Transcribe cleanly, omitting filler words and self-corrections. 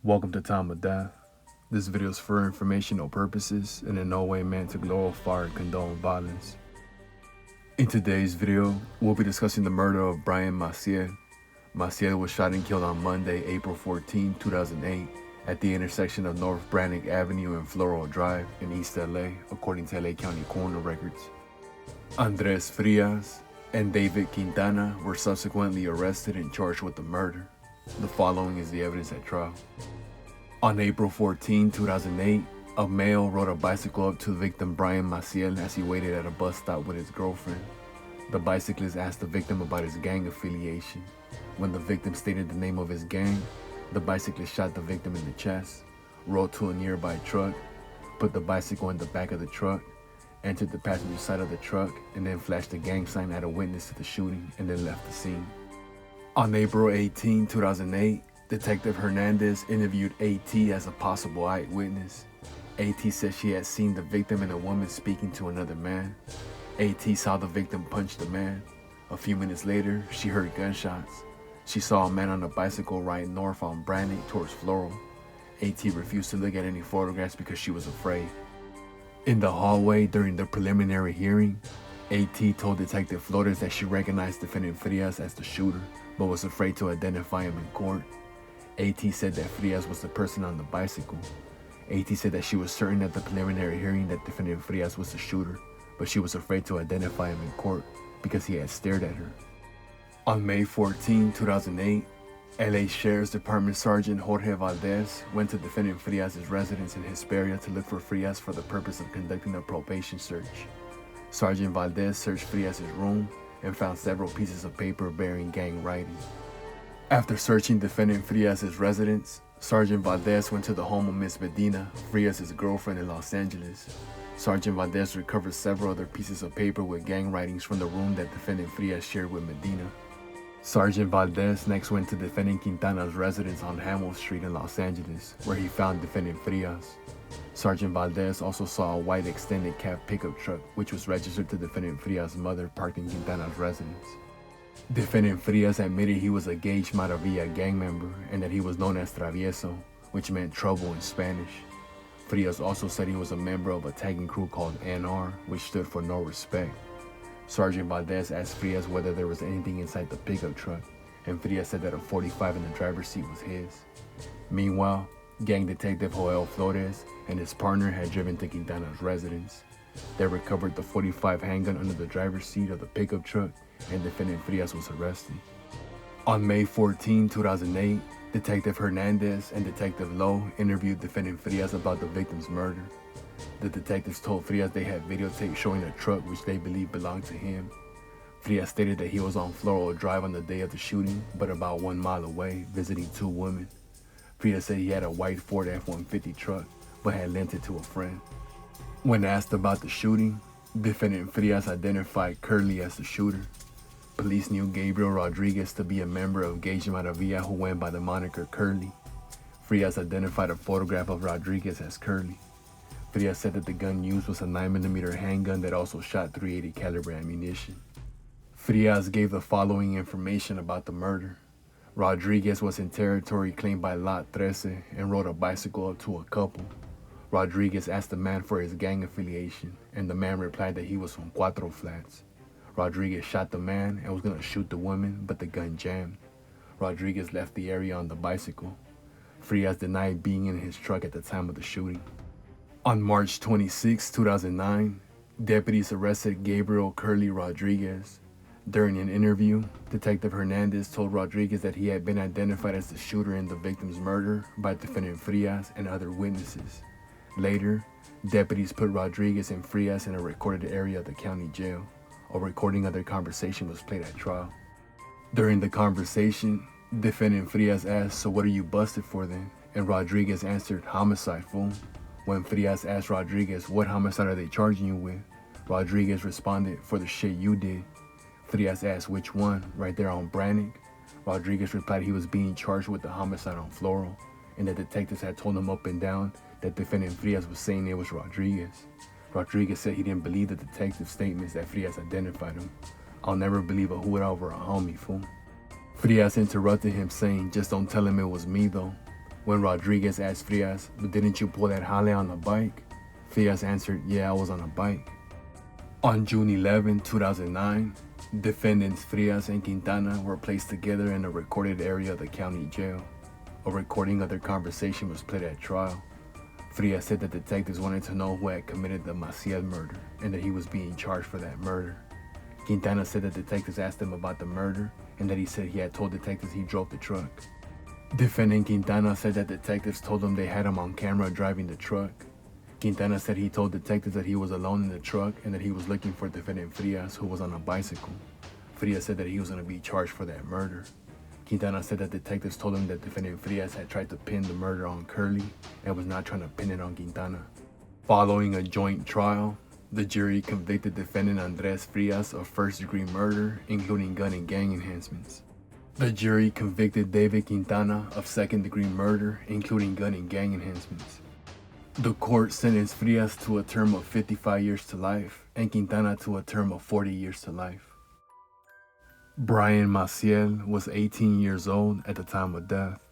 Welcome to Time of Death. This video is for informational purposes and in no way meant to glorify or condone violence. In today's video, we'll be discussing the murder of Brian Maciel. Maciel was shot and killed on Monday, April 14, 2008 at the intersection of North Brannick Avenue and Floral Drive in East LA, according to LA County Coroner records. Andres Frias and David Quintana were subsequently arrested and charged with the murder. The following is the evidence at trial. On April 14, 2008, a male rode a bicycle up to victim Brian Maciel as he waited at a bus stop with his girlfriend. The bicyclist asked the victim about his gang affiliation. When the victim stated the name of his gang, the bicyclist shot the victim in the chest, rode to a nearby truck, put the bicycle in the back of the truck, entered the passenger side of the truck, and then flashed a gang sign at a witness to the shooting and then left the scene. On April 18, 2008, Detective Hernandez interviewed AT as a possible eyewitness. AT said she had seen the victim and a woman speaking to another man. AT saw the victim punch the man. A few minutes later, she heard gunshots. She saw a man on a bicycle riding north on Brannick towards Floral. AT refused to look at any photographs because she was afraid. In the hallway during the preliminary hearing, AT told Detective Flores that she recognized defendant Frias as the shooter, but was afraid to identify him in court. AT said that Frias was the person on the bicycle. AT said that she was certain at the preliminary hearing that defendant Frias was the shooter, but she was afraid to identify him in court because he had stared at her. On May 14, 2008, LA Sheriff's Department Sergeant Jorge Valdez went to defendant Frias' residence in Hesperia to look for Frias for the purpose of conducting a probation search. Sergeant Valdez searched Frias' room and found several pieces of paper bearing gang writing. After searching defendant Frias' residence, Sergeant Valdez went to the home of Miss Medina, Frias' girlfriend in Los Angeles. Sergeant Valdez recovered several other pieces of paper with gang writings from the room that defendant Frias shared with Medina. Sergeant Valdez next went to defendant Quintana's residence on Hamill Street in Los Angeles, where he found defendant Frias. Sergeant Valdez also saw a white extended cab pickup truck, which was registered to defendant Frias' mother, parked in Quintana's residence. Defendant Frias admitted he was a Gage Maravilla gang member and that he was known as Travieso, which meant trouble in Spanish. Frias also said he was a member of a tagging crew called NR, which stood for No Respect. Sergeant Valdez asked Frias whether there was anything inside the pickup truck, and Frias said that a .45 in the driver's seat was his. Meanwhile, gang detective Joel Flores and his partner had driven to Quintana's residence. They recovered the .45 handgun under the driver's seat of the pickup truck, and defendant Frias was arrested. On May 14, 2008, Detective Hernandez and Detective Lowe interviewed defendant Frias about the victim's murder. The detectives told Frias they had videotape showing a truck which they believed belonged to him. Frias stated that he was on Floral Drive on the day of the shooting, but about 1 mile away, visiting two women. Frias said he had a white Ford F-150 truck, but had lent it to a friend. When asked about the shooting, defendant Frias identified Curly as the shooter. Police knew Gabriel Rodriguez to be a member of Gage Maravilla who went by the moniker Curly. Frias identified a photograph of Rodriguez as Curly. Frias said that the gun used was a 9mm handgun that also shot .380 caliber ammunition. Frias gave the following information about the murder. Rodriguez was in territory claimed by Lot 13 and rode a bicycle up to a couple. Rodriguez asked the man for his gang affiliation, and the man replied that he was from Cuatro Flats. Rodriguez shot the man and was going to shoot the woman, but the gun jammed. Rodriguez left the area on the bicycle. Frias denied being in his truck at the time of the shooting. On March 26, 2009, deputies arrested Gabriel Curly Rodriguez. During an interview, Detective Hernandez told Rodriguez that he had been identified as the shooter in the victim's murder by defendant Frias and other witnesses. Later, deputies put Rodriguez and Frias in a recorded area of the county jail. A recording of their conversation was played at trial. During the conversation, defendant Frias asked, "So what are you busted for then?" And Rodriguez answered, "Homicide, fool." When Frias asked Rodriguez, "What homicide are they charging you with?" Rodriguez responded, "For the shit you did." Frias asked, "Which one? Right there on Brannick?" Rodriguez replied he was being charged with the homicide on Floral, and the detectives had told him up and down that defendant Frias was saying it was Rodriguez. Rodriguez said he didn't believe the detective's statements that Frias identified him. "I'll never believe a hood over a homie, fool." Frias interrupted him saying, "Just don't tell him it was me though." When Rodriguez asked Frias, "But didn't you pull that jale on a bike?" Frias answered, "Yeah, I was on a bike." On June 11, 2009, defendants Frias and Quintana were placed together in a recorded area of the county jail. A recording of their conversation was played at trial. Frias said that detectives wanted to know who had committed the Maciel murder and that he was being charged for that murder. Quintana said that detectives asked him about the murder and that he said he had told detectives he drove the truck. Defendant Quintana said that detectives told him they had him on camera driving the truck. Quintana said he told detectives that he was alone in the truck and that he was looking for defendant Frias, who was on a bicycle. Frias said that he was going to be charged for that murder. Quintana said that detectives told him that defendant Frias had tried to pin the murder on Curly and was not trying to pin it on Quintana. Following a joint trial, the jury convicted defendant Andres Frias of first-degree murder, including gun and gang enhancements. The jury convicted David Quintana of second-degree murder, including gun and gang enhancements. The court sentenced Frias to a term of 55 years to life and Quintana to a term of 40 years to life. Brian Maciel was 18 years old at the time of death.